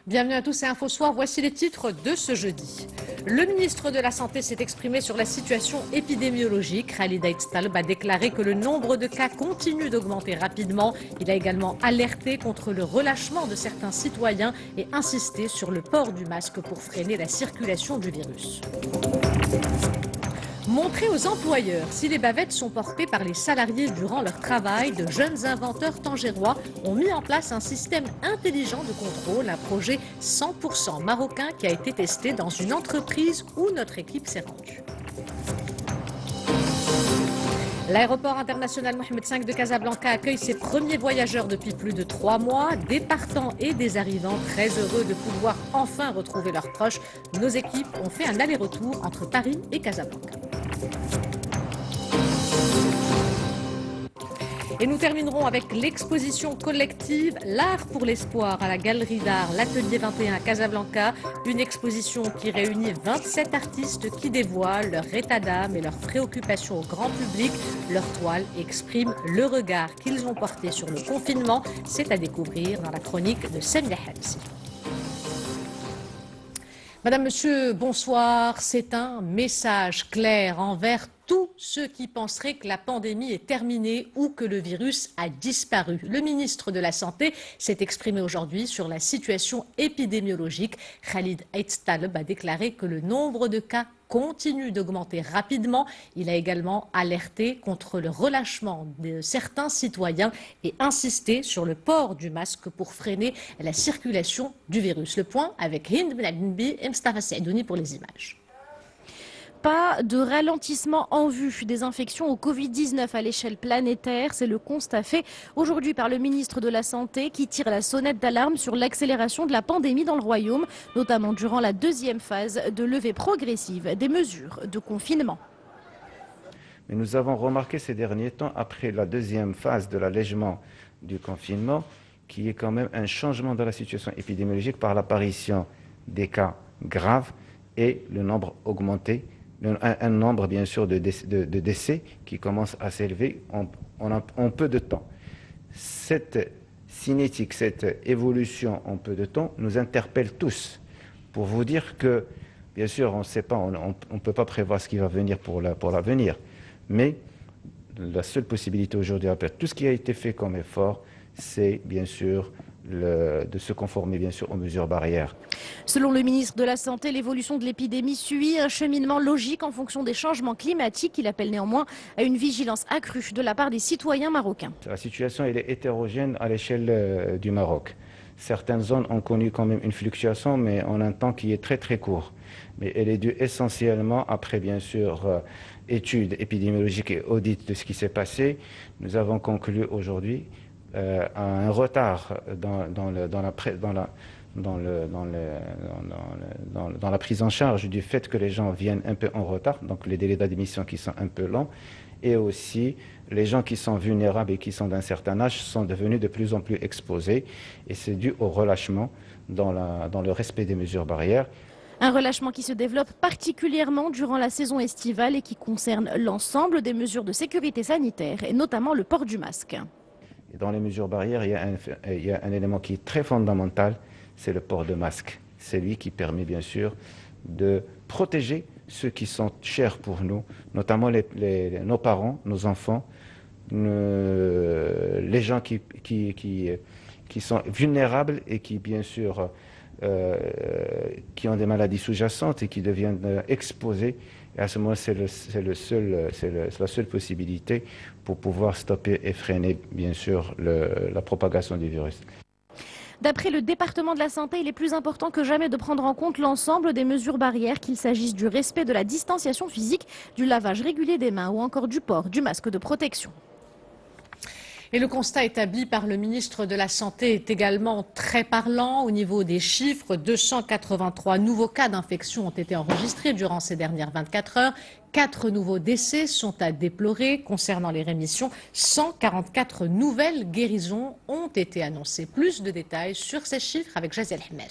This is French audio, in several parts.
Bienvenue à tous, c'est Info Soir. Voici les titres de ce jeudi. Le ministre de la Santé s'est exprimé sur la situation épidémiologique. Khalid Aït-Taleb a déclaré que le nombre de cas continue d'augmenter rapidement. Il a également alerté contre le relâchement de certains citoyens et insisté sur le port du masque pour freiner la circulation du virus. Montrer aux employeurs si les bavettes sont portées par les salariés durant leur travail, de jeunes inventeurs tangérois ont mis en place un système intelligent de contrôle, un projet 100% marocain qui a été testé dans une entreprise où notre équipe s'est rendue. L'aéroport international Mohamed V de Casablanca accueille ses premiers voyageurs depuis plus de 3 mois, des partants et des arrivants très heureux de pouvoir enfin retrouver leurs proches. Nos équipes ont fait un aller-retour entre Paris et Casablanca. Et nous terminerons avec l'exposition collective L'Art pour l'Espoir à la Galerie d'Art L'Atelier 21 à Casablanca. Une exposition qui réunit 27 artistes qui dévoilent leur état d'âme et leurs préoccupations au grand public. Leurs toiles expriment le regard qu'ils ont porté sur le confinement. C'est à découvrir dans la chronique de Samia Hamsi. Madame, Monsieur, bonsoir. C'est un message clair envers tous ceux qui penseraient que la pandémie est terminée ou que le virus a disparu. Le ministre de la Santé s'est exprimé aujourd'hui sur la situation épidémiologique. Khalid Aït-Taleb a déclaré que le nombre de cas continue d'augmenter rapidement. Il a également alerté contre le relâchement de certains citoyens et insisté sur le port du masque pour freiner la circulation du virus. Le point avec Hind Ben Abdinbi et Mustafa Saïdouni pour les images. Pas de ralentissement en vue des infections au Covid-19 à l'échelle planétaire. C'est le constat fait aujourd'hui par le ministre de la Santé qui tire la sonnette d'alarme sur l'accélération de la pandémie dans le royaume, notamment durant la deuxième phase de levée progressive des mesures de confinement. Mais nous avons remarqué ces derniers temps, après la deuxième phase de l'allègement du confinement, qu'il y ait quand même un changement dans la situation épidémiologique par l'apparition des cas graves et le nombre augmenté. Un nombre bien sûr de décès qui commence à s'élever en peu de temps. Cette cinétique, cette évolution en peu de temps nous interpelle tous pour vous dire que, bien sûr, on ne sait pas, on ne peut pas prévoir ce qui va venir pour l'avenir, mais la seule possibilité aujourd'hui, après tout ce qui a été fait comme effort, c'est bien sûr de se conformer bien sûr aux mesures barrières. Selon le ministre de la Santé, l'évolution de l'épidémie suit un cheminement logique en fonction des changements climatiques. Il appelle néanmoins à une vigilance accrue de la part des citoyens marocains. La situation elle est hétérogène à l'échelle du Maroc. Certaines zones ont connu quand même une fluctuation, mais en un temps qui est très très court. Mais elle est due essentiellement, après bien sûr études épidémiologiques et audits de ce qui s'est passé, nous avons conclu aujourd'hui un retard dans la prise en charge du fait que les gens viennent un peu en retard, donc les délais d'admission qui sont un peu longs, et aussi les gens qui sont vulnérables et qui sont d'un certain âge sont devenus de plus en plus exposés, et c'est dû au relâchement dans le respect des mesures barrières. Un relâchement qui se développe particulièrement durant la saison estivale et qui concerne l'ensemble des mesures de sécurité sanitaire, et notamment le port du masque. Et dans les mesures barrières, il y a un élément qui est très fondamental, c'est le port de masque. C'est lui qui permet bien sûr de protéger ceux qui sont chers pour nous, notamment nos parents, nos enfants, les gens qui sont vulnérables et qui bien sûr qui ont des maladies sous-jacentes et qui deviennent exposés. Et à ce moment, c'est la seule possibilité pour pouvoir stopper et freiner, bien sûr, la propagation du virus. D'après le département de la Santé, il est plus important que jamais de prendre en compte l'ensemble des mesures barrières, qu'il s'agisse du respect de la distanciation physique, du lavage régulier des mains ou encore du port du masque de protection. Et le constat établi par le ministre de la Santé est également très parlant au niveau des chiffres. 283 nouveaux cas d'infection ont été enregistrés durant ces dernières 24 heures. 4 nouveaux décès sont à déplorer. Concernant les rémissions, 144 nouvelles guérisons ont été annoncées. Plus de détails sur ces chiffres avec Jaziel Hemel.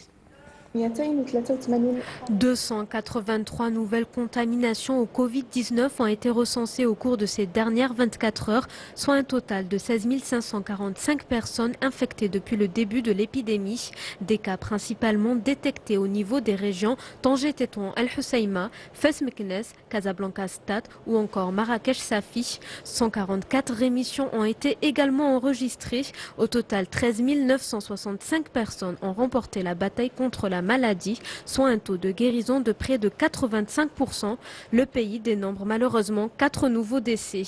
283 nouvelles contaminations au Covid-19 ont été recensées au cours de ces dernières 24 heures, soit un total de 16 545 personnes infectées depuis le début de l'épidémie. Des cas principalement détectés au niveau des régions Tanger Tétouan El Hoceima, Fès Meknès, Casablanca Stade ou encore Marrakech Safi. 144 rémissions ont été également enregistrées. Au total, 13 965 personnes ont remporté la bataille contre la maladie, soit un taux de guérison de près de 85%. Le pays dénombre malheureusement 4 nouveaux décès.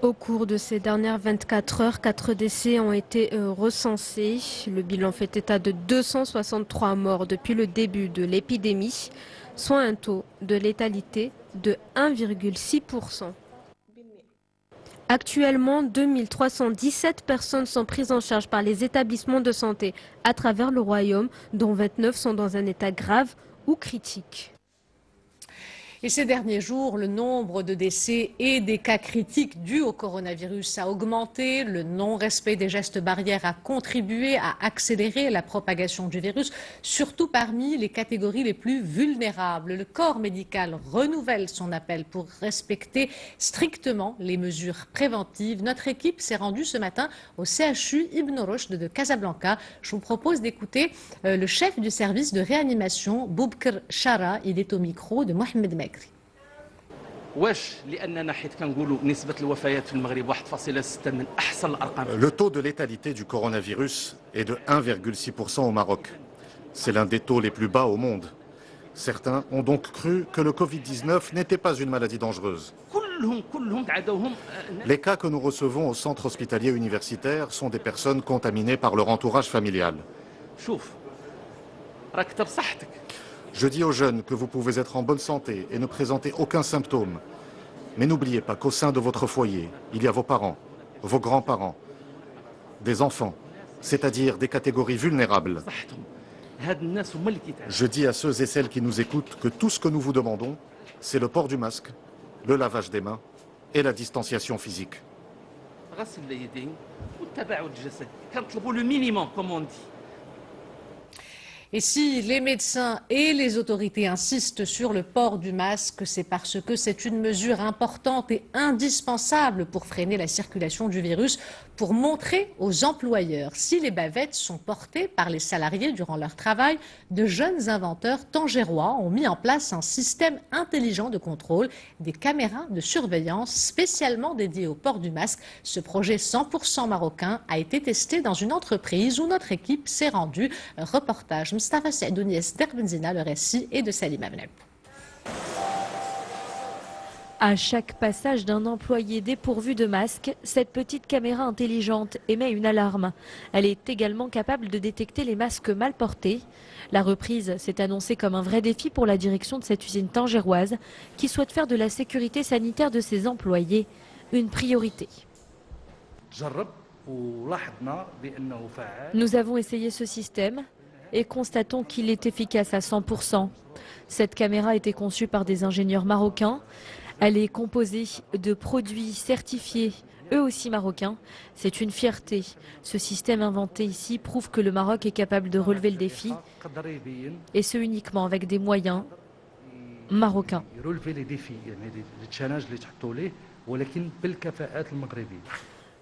Au cours de ces dernières 24 heures, 4 décès ont été recensés. Le bilan fait état de 263 morts depuis le début de l'épidémie, soit un taux de létalité de 1,6%. Actuellement, 2317 personnes sont prises en charge par les établissements de santé à travers le royaume, dont 29 sont dans un état grave ou critique. Et ces derniers jours, le nombre de décès et des cas critiques dus au coronavirus a augmenté. Le non-respect des gestes barrières a contribué à accélérer la propagation du virus, surtout parmi les catégories les plus vulnérables. Le corps médical renouvelle son appel pour respecter strictement les mesures préventives. Notre équipe s'est rendue ce matin au CHU Ibn Rushd de Casablanca. Je vous propose d'écouter le chef du service de réanimation, Boubkr Chara. Il est au micro de Mohamed Mekri. Le taux de létalité du coronavirus est de 1,6% au Maroc. C'est l'un des taux les plus bas au monde. Certains ont donc cru que le Covid-19 n'était pas une maladie dangereuse. Les cas que nous recevons au centre hospitalier universitaire sont des personnes contaminées par leur entourage familial. Je dis aux jeunes que vous pouvez être en bonne santé et ne présenter aucun symptôme. Mais n'oubliez pas qu'au sein de votre foyer, il y a vos parents, vos grands-parents, des enfants, c'est-à-dire des catégories vulnérables. Je dis à ceux et celles qui nous écoutent que tout ce que nous vous demandons, c'est le port du masque, le lavage des mains et la distanciation physique. Et si les médecins et les autorités insistent sur le port du masque, c'est parce que c'est une mesure importante et indispensable pour freiner la circulation du virus, pour montrer aux employeurs si les bavettes sont portées par les salariés durant leur travail. De jeunes inventeurs tangérois ont mis en place un système intelligent de contrôle, des caméras de surveillance spécialement dédiées au port du masque. Ce projet 100% marocain a été testé dans une entreprise où notre équipe s'est rendue. Reportage Mustafa Saïdouniès d'Erbenzina, le récit est de Salim Abneb. À chaque passage d'un employé dépourvu de masque, cette petite caméra intelligente émet une alarme. Elle est également capable de détecter les masques mal portés. La reprise s'est annoncée comme un vrai défi pour la direction de cette usine tangéroise qui souhaite faire de la sécurité sanitaire de ses employés une priorité. Nous avons essayé ce système et constatons qu'il est efficace à 100%. Cette caméra a été conçue par des ingénieurs marocains. Elle est composée de produits certifiés, eux aussi marocains. C'est une fierté. Ce système inventé ici prouve que le Maroc est capable de relever le défi, et ce uniquement avec des moyens marocains.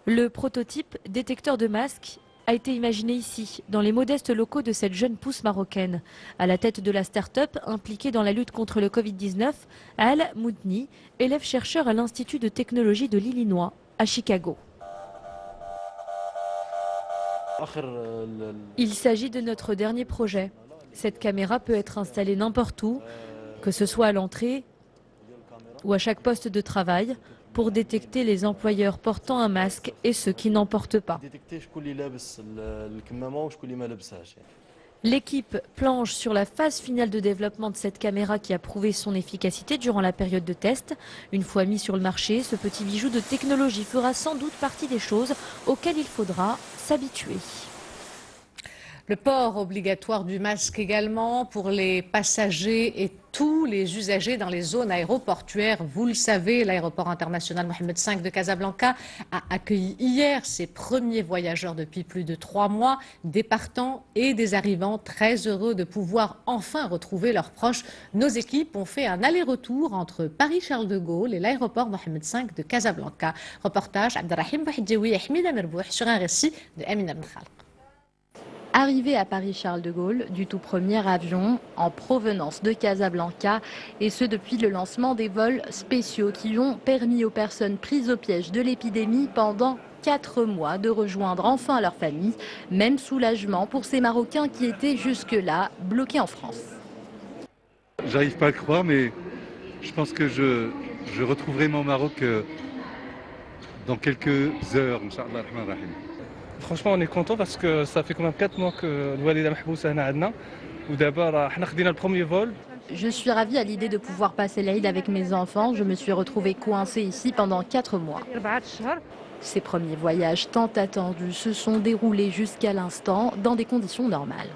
Le prototype détecteur de masques a été imaginé ici, dans les modestes locaux de cette jeune pousse marocaine. À la tête de la start-up impliquée dans la lutte contre le Covid-19, Al Moudni, élève-chercheur à l'Institut de technologie de l'Illinois, à Chicago. Il s'agit de notre dernier projet. Cette caméra peut être installée n'importe où, que ce soit à l'entrée ou à chaque poste de travail, pour détecter les employeurs portant un masque et ceux qui n'en portent pas. L'équipe planche sur la phase finale de développement de cette caméra qui a prouvé son efficacité durant la période de test. Une fois mis sur le marché, ce petit bijou de technologie fera sans doute partie des choses auxquelles il faudra s'habituer. Le port obligatoire du masque également pour les passagers et tous les usagers dans les zones aéroportuaires. Vous le savez, l'aéroport international Mohamed V de Casablanca a accueilli hier ses premiers voyageurs depuis plus de 3 mois, des partants et des arrivants, très heureux de pouvoir enfin retrouver leurs proches. Nos équipes ont fait un aller-retour entre Paris-Charles de Gaulle et l'aéroport Mohamed V de Casablanca. Reportage Abdelrahim Bouhidjoui et Hamida Merbouh sur un récit de Amina Ben Khalq. Arrivé à Paris-Charles de Gaulle du tout premier avion en provenance de Casablanca, et ce depuis le lancement des vols spéciaux qui ont permis aux personnes prises au piège de l'épidémie pendant 4 mois de rejoindre enfin leur famille. Même soulagement pour ces Marocains qui étaient jusque-là bloqués en France. J'arrive pas à le croire, mais je pense que je retrouverai mon Maroc dans quelques heures, Inch'Allah Rahman Rahim. Franchement, on est content parce que ça fait quand même 4 mois que le Walida Mahbousa هنا عندنا ودابا راه حنا خدينا le premier vol. Je suis ravie à l'idée de pouvoir passer l'Aïd avec mes enfants. Je me suis retrouvée coincée ici pendant 4 mois. Ces premiers voyages tant attendus se sont déroulés jusqu'à l'instant dans des conditions normales.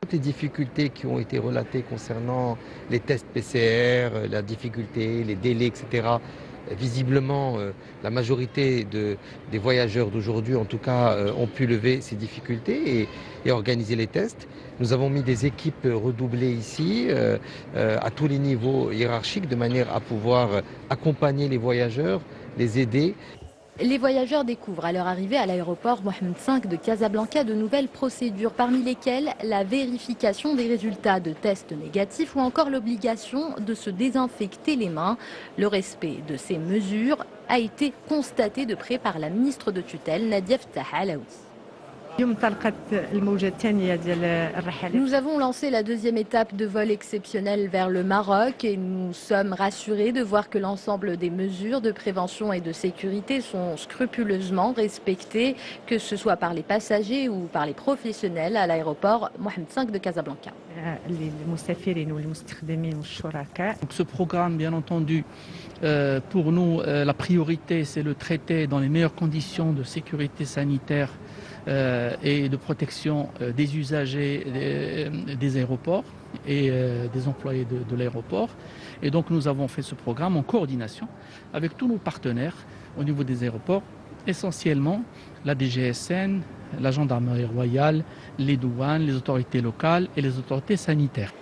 Toutes les difficultés qui ont été relatées concernant les tests PCR, la difficulté, les délais, etc. Visiblement, la majorité des voyageurs d'aujourd'hui, en tout cas, ont pu lever ces difficultés et organiser les tests. Nous avons mis des équipes redoublées ici, à tous les niveaux hiérarchiques, de manière à pouvoir accompagner les voyageurs, les aider. Les voyageurs découvrent à leur arrivée à l'aéroport Mohamed V de Casablanca de nouvelles procédures, parmi lesquelles la vérification des résultats de tests négatifs ou encore l'obligation de se désinfecter les mains. Le respect de ces mesures a été constaté de près par la ministre de tutelle Nadia Ftah Alaoui. Nous avons lancé la deuxième étape de vol exceptionnel vers le Maroc et nous sommes rassurés de voir que l'ensemble des mesures de prévention et de sécurité sont scrupuleusement respectées, que ce soit par les passagers ou par les professionnels à l'aéroport Mohamed V de Casablanca. Ce programme, bien entendu, pour nous, la priorité, c'est le traiter dans les meilleures conditions de sécurité sanitaire et de protection des usagers des aéroports et des employés de l'aéroport. Et donc nous avons fait ce programme en coordination avec tous nos partenaires au niveau des aéroports, essentiellement la DGSN, la gendarmerie royale, les douanes, les autorités locales et les autorités sanitaires.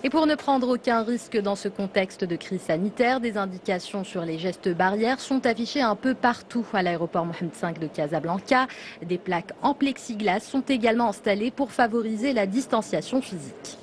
Et pour ne prendre aucun risque dans ce contexte de crise sanitaire, des indications sur les gestes barrières sont affichées un peu partout à l'aéroport Mohamed V de Casablanca. Des plaques en plexiglas sont également installées pour favoriser la distanciation physique.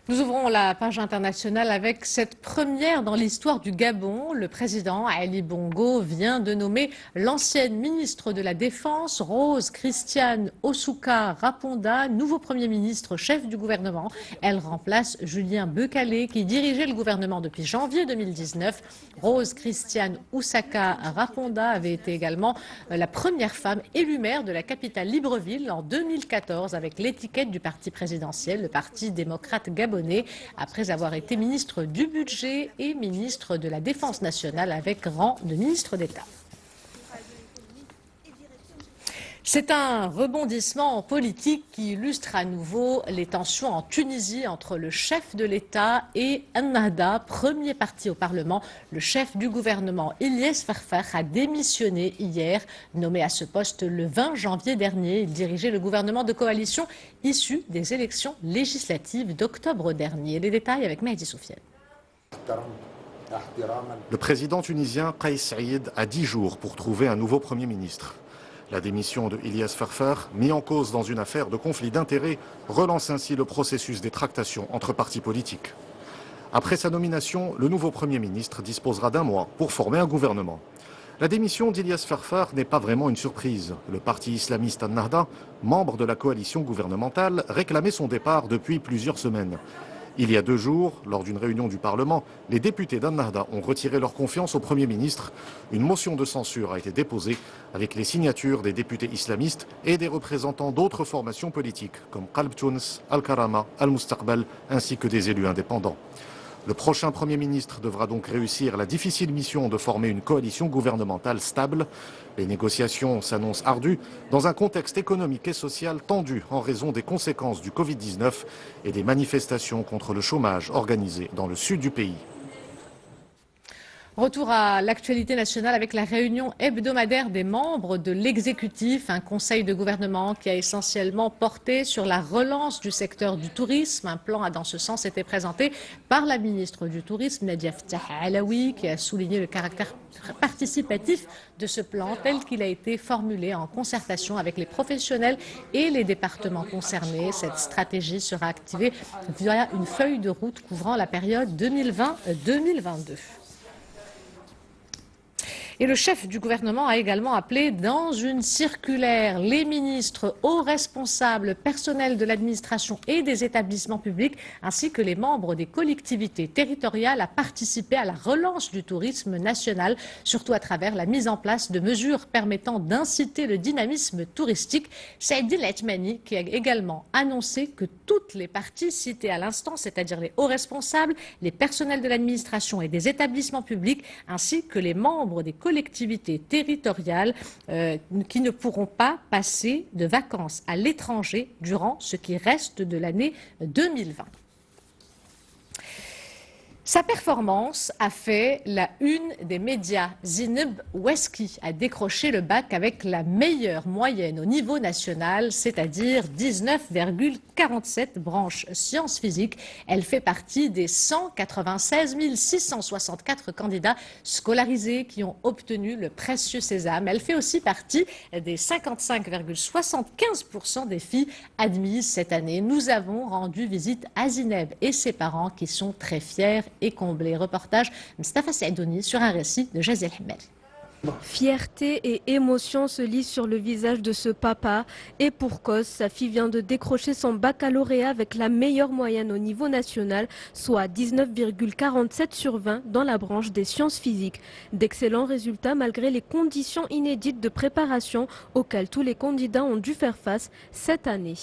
Nous ouvrons la page internationale avec cette première dans l'histoire du Gabon. Le président Ali Bongo vient de nommer l'ancienne ministre de la Défense, Rose Christiane Osuka Raponda, nouveau Premier ministre, chef du gouvernement. Elle remplace Julien Beucalé qui dirigeait le gouvernement depuis janvier 2019. Rose Christiane Osuka Raponda avait été également la première femme élue maire de la capitale Libreville en 2014 avec l'étiquette du parti présidentiel, le Parti démocrate gabonais, après avoir été ministre du budget et ministre de la Défense nationale avec rang de ministre d'État. C'est un rebondissement politique qui illustre à nouveau les tensions en Tunisie entre le chef de l'État et Ennahda, premier parti au Parlement. Le chef du gouvernement, Ilyes Farfar, a démissionné hier, nommé à ce poste le 20 janvier dernier. Il dirigeait le gouvernement de coalition issu des élections législatives d'octobre dernier. Les détails avec Mehdi Soufiane. Le président tunisien Kais Saïed a 10 jours pour trouver un nouveau Premier ministre. La démission de Ilyes Farfar, mis en cause dans une affaire de conflit d'intérêts, relance ainsi le processus des tractations entre partis politiques. Après sa nomination, le nouveau Premier ministre disposera d'1 mois pour former un gouvernement. La démission d'Ilyes Farfar n'est pas vraiment une surprise. Le parti islamiste Ennahda, membre de la coalition gouvernementale, réclamait son départ depuis plusieurs semaines. Il y a 2 jours, lors d'une réunion du Parlement, les députés d'Ennahda ont retiré leur confiance au Premier ministre. Une motion de censure a été déposée avec les signatures des députés islamistes et des représentants d'autres formations politiques comme Qalb Tounes, Al-Karama, Al-Mustaqbal ainsi que des élus indépendants. Le prochain Premier ministre devra donc réussir la difficile mission de former une coalition gouvernementale stable. Les négociations s'annoncent ardues dans un contexte économique et social tendu en raison des conséquences du Covid-19 et des manifestations contre le chômage organisées dans le sud du pays. Retour à l'actualité nationale avec la réunion hebdomadaire des membres de l'exécutif, un conseil de gouvernement qui a essentiellement porté sur la relance du secteur du tourisme. Un plan dans ce sens été présenté par la ministre du Tourisme, Nadia Ftah Alaoui, qui a souligné le caractère participatif de ce plan tel qu'il a été formulé en concertation avec les professionnels et les départements concernés. Cette stratégie sera activée via une feuille de route couvrant la période 2020-2022. Et le chef du gouvernement a également appelé dans une circulaire les ministres, hauts responsables, personnels de l'administration et des établissements publics, ainsi que les membres des collectivités territoriales à participer à la relance du tourisme national, surtout à travers la mise en place de mesures permettant d'inciter le dynamisme touristique. Saïd El Athmani qui a également annoncé que toutes les parties citées à l'instant, c'est-à-dire les hauts responsables, les personnels de l'administration et des établissements publics, ainsi que les membres des collectivités territoriales qui ne pourront pas passer de vacances à l'étranger durant ce qui reste de l'année 2020. Sa performance a fait la une des médias. Zineb Oueski a décroché le bac avec la meilleure moyenne au niveau national, c'est-à-dire 19,47 branches sciences physiques. Elle fait partie des 196 664 candidats scolarisés qui ont obtenu le précieux sésame. Elle fait aussi partie des 55,75% des filles admises cette année. Nous avons rendu visite à Zineb et ses parents qui sont très fiers et comblé. Reportage Mustafa Saïdouni sur un récit de Jazel Hemel. Fierté et émotion se lisent sur le visage de ce papa. Et pour cause, sa fille vient de décrocher son baccalauréat avec la meilleure moyenne au niveau national, soit 19,47 sur 20 dans la branche des sciences physiques. D'excellents résultats malgré les conditions inédites de préparation auxquelles tous les candidats ont dû faire face cette année.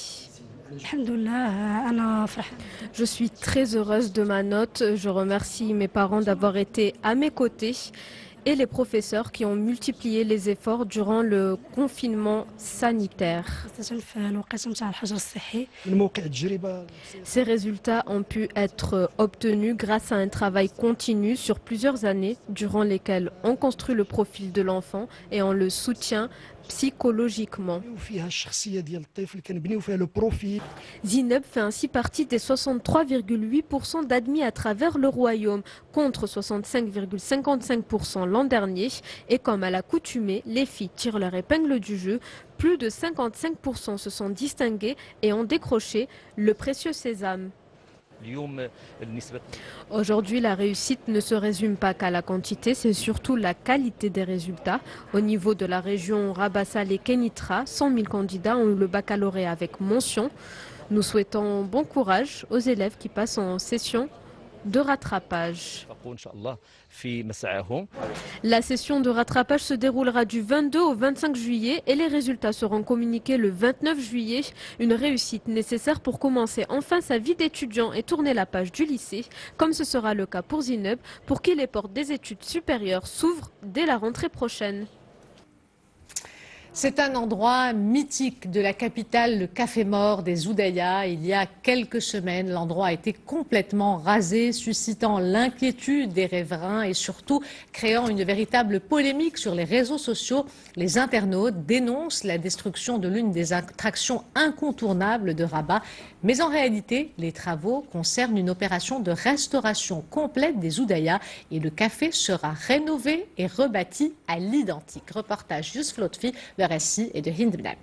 Je suis très heureuse de ma note. Je remercie mes parents d'avoir été à mes côtés et les professeurs qui ont multiplié les efforts durant le confinement sanitaire. Ces résultats ont pu être obtenus grâce à un travail continu sur plusieurs années durant lesquelles on construit le profil de l'enfant et on le soutient psychologiquement. Zineb fait ainsi partie des 63,8% d'admis à travers le royaume, contre 65,55% l'an dernier. Et comme à l'accoutumée, les filles tirent leur épingle du jeu. Plus de 55% se sont distingués et ont décroché le précieux sésame. Aujourd'hui, la réussite ne se résume pas qu'à la quantité, c'est surtout la qualité des résultats. Au niveau de la région Rabassa et Kenitra, 100 000 candidats ont eu le baccalauréat avec mention. Nous souhaitons bon courage aux élèves qui passent en session de rattrapage. La session de rattrapage se déroulera du 22 au 25 juillet et les résultats seront communiqués le 29 juillet. Une réussite nécessaire pour commencer enfin sa vie d'étudiant et tourner la page du lycée, comme ce sera le cas pour Zineb, pour qui les portes des études supérieures s'ouvrent dès la rentrée prochaine. C'est un endroit mythique de la capitale, le Café Mort des Oudaya. Il y a quelques semaines, l'endroit a été complètement rasé, suscitant l'inquiétude des riverains et surtout créant une véritable polémique sur les réseaux sociaux. Les internautes dénoncent la destruction de l'une des attractions incontournables de Rabat. Mais en réalité, les travaux concernent une opération de restauration complète des Oudaya et le café sera rénové et rebâti à l'identique. Reportage Youssef Lotfi, le récit est de Hind Blambi.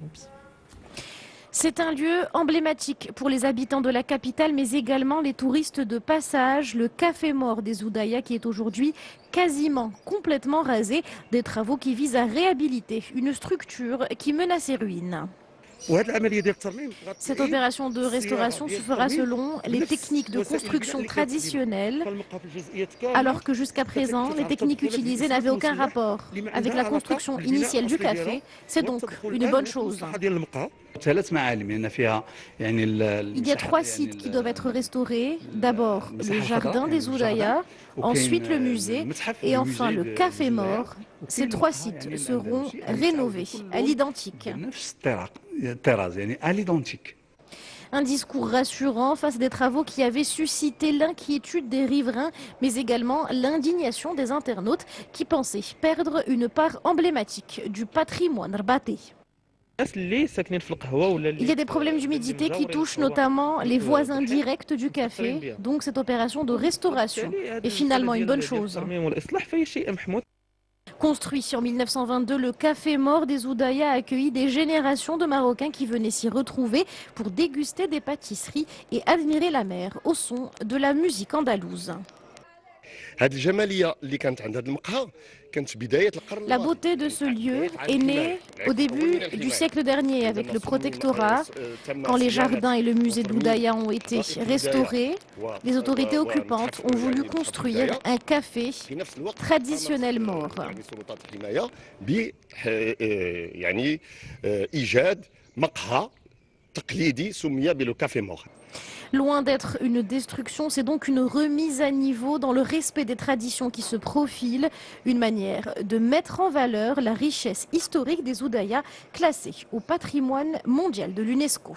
C'est un lieu emblématique pour les habitants de la capitale, mais également les touristes de passage. Le Café Mort des Oudaya qui est aujourd'hui quasiment complètement rasé. Des travaux qui visent à réhabiliter une structure qui menace ses ruines. Cette opération de restauration se fera selon les techniques de construction traditionnelles, alors que jusqu'à présent, les techniques utilisées n'avaient aucun rapport avec la construction initiale du café. C'est donc une bonne chose. Il y a 3 sites qui doivent être restaurés. D'abord, le jardin des Oudaya, ensuite le musée et enfin le café mort. Ces 3 sites seront rénovés à l'identique. Un discours rassurant face à des travaux qui avaient suscité l'inquiétude des riverains, mais également l'indignation des internautes qui pensaient perdre une part emblématique du patrimoine rabaté. Il y a des problèmes d'humidité qui touchent notamment les voisins directs du café, donc cette opération de restauration est finalement une bonne chose. Construit en 1922, le Café Mort des Oudaya a accueilli des générations de Marocains qui venaient s'y retrouver pour déguster des pâtisseries et admirer la mer au son de la musique andalouse. La beauté de ce lieu est née au début du siècle dernier avec le protectorat. Quand les jardins et le musée d'Oudaya ont été restaurés, les autorités occupantes ont voulu construire un café traditionnel mort. Loin d'être une destruction, c'est donc une remise à niveau dans le respect des traditions qui se profilent, une manière de mettre en valeur la richesse historique des Oudaya, classée au patrimoine mondial de l'UNESCO.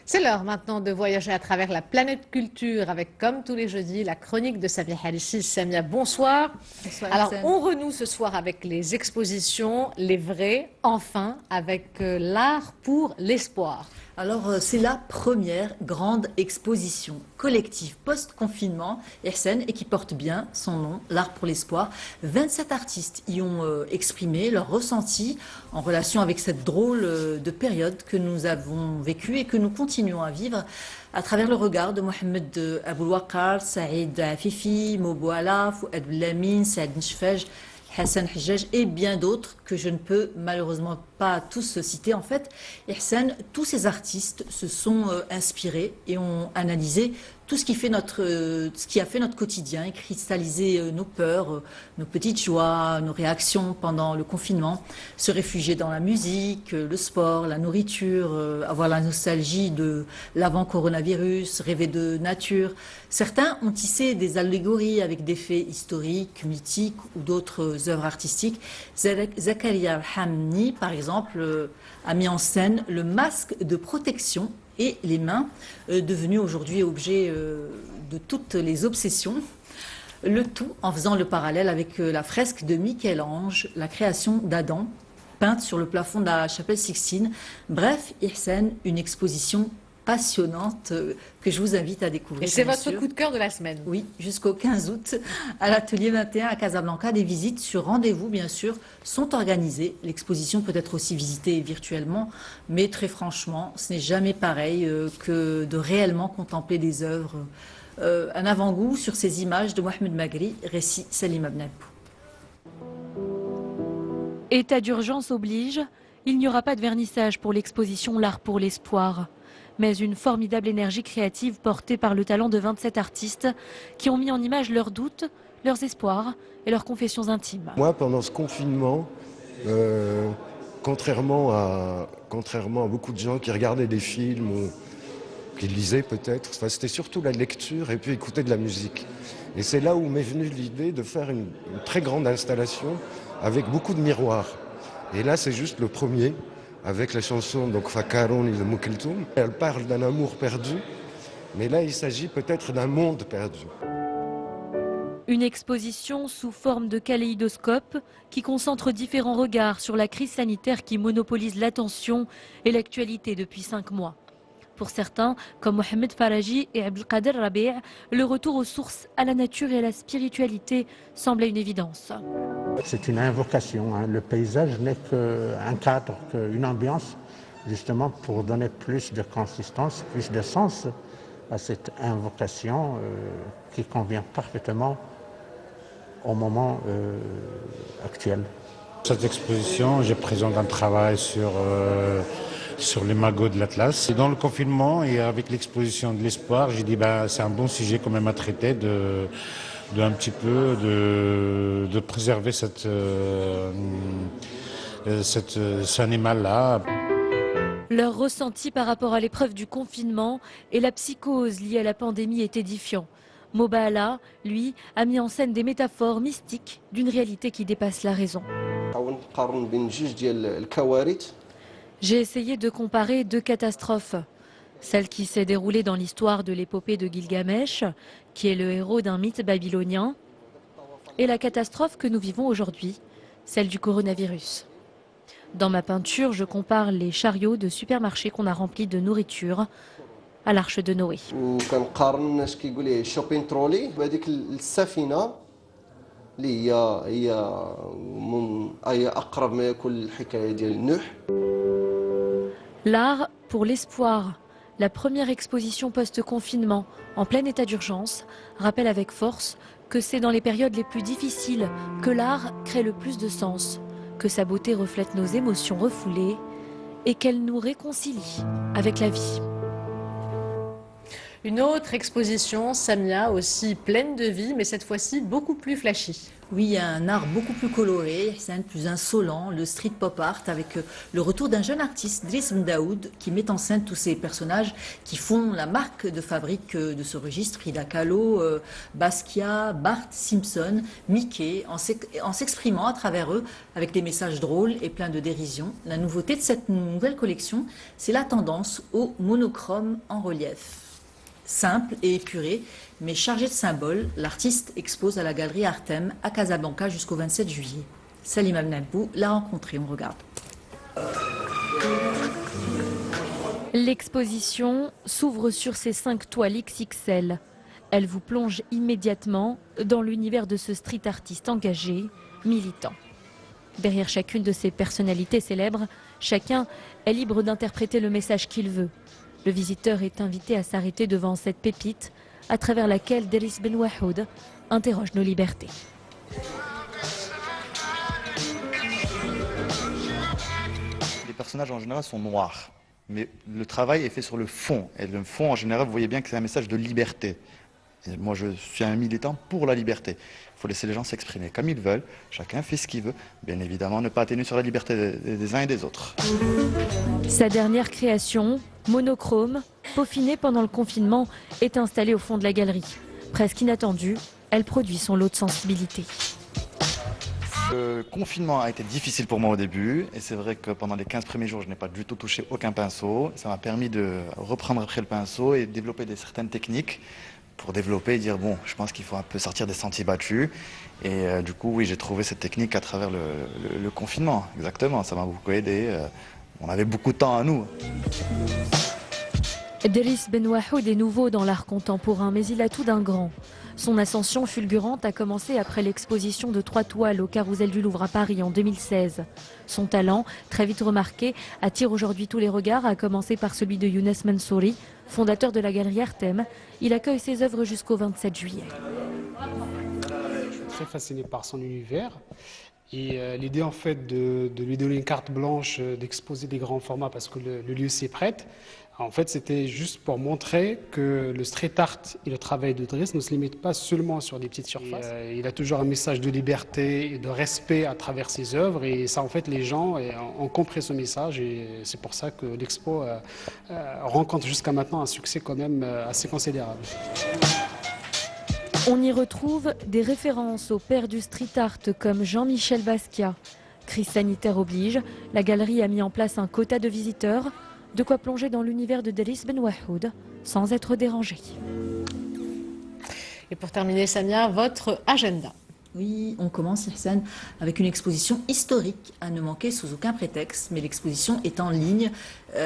C'est l'heure maintenant de voyager à travers la planète culture avec, comme tous les jeudis, la chronique de Samia Halissi. Samia, bonsoir. Bonsoir. Alors, on renoue ce soir avec les expositions, les vraies, enfin, avec l'art pour l'espoir. Alors, c'est la première grande exposition collective post-confinement, Ihsen, et qui porte bien son nom, l'art pour l'espoir. 27 artistes y ont exprimé leur ressenti en relation avec cette drôle de période que nous avons vécue et que nous continuons à vivre à travers le regard de Mohamed Aboulouakar, Saïd Afifi, Mobouala, Fouad Lamine, Saïd Nchfej, Hassan Hijaj et bien d'autres que je ne peux malheureusement pas tous citer. En fait, Ihsen, tous ces artistes se sont inspirés et ont analysé tout ce qui a fait notre quotidien et cristallisé nos peurs, nos petites joies, nos réactions pendant le confinement, se réfugier dans la musique, le sport, la nourriture, avoir la nostalgie de l'avant-coronavirus, rêver de nature. Certains ont tissé des allégories avec des faits historiques, mythiques ou d'autres œuvres artistiques. Zakaria Hamni, par exemple, a mis en scène le masque de protection et les mains, devenus aujourd'hui objet de toutes les obsessions. Le tout en faisant le parallèle avec la fresque de Michel-Ange, la création d'Adam, peinte sur le plafond de la chapelle Sixtine. Bref, Ihsen, une exposition passionnante que je vous invite à découvrir. Et c'est votre coup de cœur de la semaine. Oui, jusqu'au 15 août à l'atelier 21 à Casablanca. Des visites sur rendez-vous, bien sûr, sont organisées. L'exposition peut être aussi visitée virtuellement, mais très franchement, ce n'est jamais pareil que de réellement contempler des œuvres. Un avant-goût sur ces images de Mohamed Magri, récit Salim Abnabou. État d'urgence oblige, il n'y aura pas de vernissage pour l'exposition L'Art pour l'espoir. Mais une formidable énergie créative portée par le talent de 27 artistes qui ont mis en image leurs doutes, leurs espoirs et leurs confessions intimes. Moi, pendant ce confinement, contrairement à beaucoup de gens qui regardaient des films ou qui lisaient peut-être, c'était surtout la lecture et puis écouter de la musique. Et c'est là où m'est venue l'idée de faire une très grande installation avec beaucoup de miroirs. Et là, c'est juste le premier. Avec la chanson donc Fakaroun et le Moukeltoum. Elle parle d'un amour perdu, mais là il s'agit peut-être d'un monde perdu. Une exposition sous forme de kaléidoscope qui concentre différents regards sur la crise sanitaire qui monopolise l'attention et l'actualité depuis 5 mois. Pour certains, comme Mohamed Faraji et Abdelkader Rabi', le retour aux sources, à la nature et à la spiritualité semblait une évidence. C'est une invocation, hein. Le paysage n'est qu'un cadre, qu'une ambiance, justement pour donner plus de consistance, plus de sens à cette invocation qui convient parfaitement au moment actuel. Cette exposition, je présente un travail sur les magots de l'Atlas. Et dans le confinement et avec l'exposition de l'espoir, j'ai dit c'est un bon sujet quand même à traiter de préserver cet animal-là. Leur ressenti par rapport à l'épreuve du confinement et la psychose liée à la pandémie est édifiant. Mobala, lui, a mis en scène des métaphores mystiques d'une réalité qui dépasse la raison. J'ai essayé de comparer deux catastrophes. Celle qui s'est déroulée dans l'histoire de l'épopée de Gilgamesh, qui est le héros d'un mythe babylonien, et la catastrophe que nous vivons aujourd'hui, celle du coronavirus. Dans ma peinture, je compare les chariots de supermarché qu'on a remplis de nourriture à l'arche de Noé. L'art pour l'espoir, la première exposition post-confinement en plein état d'urgence, rappelle avec force que c'est dans les périodes les plus difficiles que l'art crée le plus de sens, que sa beauté reflète nos émotions refoulées et qu'elle nous réconcilie avec la vie. Une autre exposition, Samia, aussi pleine de vie, mais cette fois-ci beaucoup plus flashy. Oui, un art beaucoup plus coloré, plus insolent, le street pop art, avec le retour d'un jeune artiste, Driss Ben Daoud, qui met en scène tous ces personnages qui font la marque de fabrique de ce registre, Frida Kahlo, Basquiat, Bart Simpson, Mickey, en s'exprimant à travers eux avec des messages drôles et pleins de dérision. La nouveauté de cette nouvelle collection, c'est la tendance au monochrome en relief. Simple et épuré, mais chargé de symboles, l'artiste expose à la galerie Artem à Casablanca jusqu'au 27 juillet. Salim Abnabou l'a rencontré, on regarde. L'exposition s'ouvre sur ces 5 toiles XXL. Elle vous plonge immédiatement dans l'univers de ce street artiste engagé, militant. Derrière chacune de ces personnalités célèbres, chacun est libre d'interpréter le message qu'il veut. Le visiteur est invité à s'arrêter devant cette pépite à travers laquelle Driss Ben Daoud interroge nos libertés. Les personnages en général sont noirs, mais le travail est fait sur le fond. Et le fond, en général, vous voyez bien que c'est un message de liberté. Et moi, je suis un militant pour la liberté. Il faut laisser les gens s'exprimer comme ils veulent. Chacun fait ce qu'il veut. Bien évidemment, ne pas atténuer sur la liberté des uns et des autres. Sa dernière création, monochrome, peaufinée pendant le confinement, est installée au fond de la galerie. Presque inattendue, elle produit son lot de sensibilité. Le confinement a été difficile pour moi au début. Et c'est vrai que pendant les 15 premiers jours, je n'ai pas du tout touché aucun pinceau. Ça m'a permis de reprendre après le pinceau et de développer certaines techniques pour développer et dire bon, je pense qu'il faut un peu sortir des sentiers battus. Et du coup, oui, j'ai trouvé cette technique à travers le confinement. Exactement, ça m'a beaucoup aidé. On avait beaucoup de temps à nous. Driss Ben Daoud est nouveau dans l'art contemporain, mais il a tout d'un grand. Son ascension fulgurante a commencé après l'exposition de 3 toiles au Carrousel du Louvre à Paris en 2016. Son talent, très vite remarqué, attire aujourd'hui tous les regards, à commencer par celui de Younes Mansouri, fondateur de la galerie Artem. Il accueille ses œuvres jusqu'au 27 juillet. Je suis très fasciné par son univers. Et l'idée en fait de lui donner une carte blanche, d'exposer des grands formats parce que le lieu s'y prête, en fait c'était juste pour montrer que le street art et le travail de Driss ne se limite pas seulement sur des petites surfaces. Il a toujours un message de liberté et de respect à travers ses œuvres et ça en fait les gens ont compris ce message et c'est pour ça que l'expo rencontre jusqu'à maintenant un succès quand même assez considérable. On y retrouve des références aux pères du street art comme Jean-Michel Basquiat. Crise sanitaire oblige, la galerie a mis en place un quota de visiteurs, de quoi plonger dans l'univers de Driss Ben Daoud sans être dérangé. Et pour terminer, Samia, votre agenda. Oui, on commence, Ihsan, avec une exposition historique à ne manquer sous aucun prétexte, mais l'exposition est en ligne.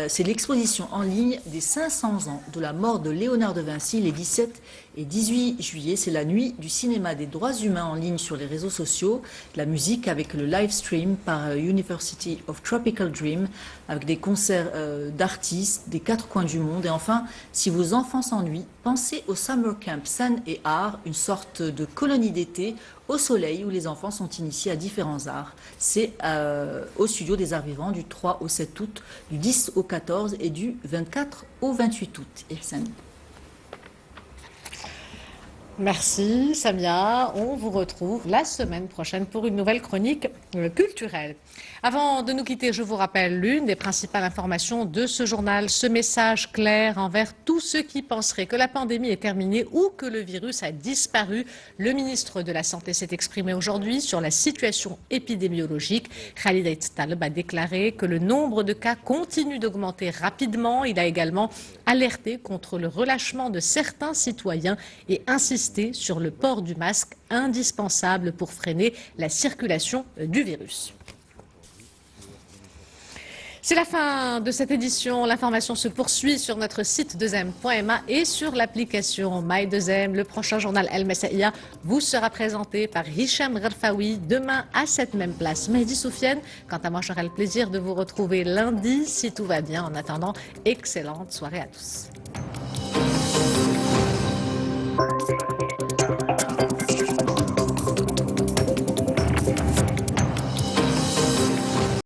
C'est l'exposition en ligne des 500 ans de la mort de Léonard de Vinci les 17 Et 18 juillet, c'est la nuit du cinéma des droits humains en ligne sur les réseaux sociaux, la musique avec le live stream par University of Tropical Dream, avec des concerts d'artistes des 4 coins du monde. Et enfin, si vos enfants s'ennuient, pensez au Summer Camp Scène et Art, une sorte de colonie d'été au soleil où les enfants sont initiés à différents arts. C'est au Studio des Arts Vivants du 3 au 7 août, du 10 au 14 et du 24 au 28 août. Ihsan. Merci Samia, on vous retrouve la semaine prochaine pour une nouvelle chronique culturelle. Avant de nous quitter, je vous rappelle l'une des principales informations de ce journal, ce message clair envers tous ceux qui penseraient que la pandémie est terminée ou que le virus a disparu. Le ministre de la Santé s'est exprimé aujourd'hui sur la situation épidémiologique. Khalid Taleb a déclaré que le nombre de cas continue d'augmenter rapidement. Il a également alerté contre le relâchement de certains citoyens et insisté sur le port du masque indispensable pour freiner la circulation du virus. C'est la fin de cette édition. L'information se poursuit sur notre site 2m.ma et sur l'application My2m. Le prochain journal El Messaïa vous sera présenté par Hicham Gharfaoui demain à cette même place. Mehdi Soufiane, quant à moi, j'aurai le plaisir de vous retrouver lundi si tout va bien. En attendant, excellente soirée à tous.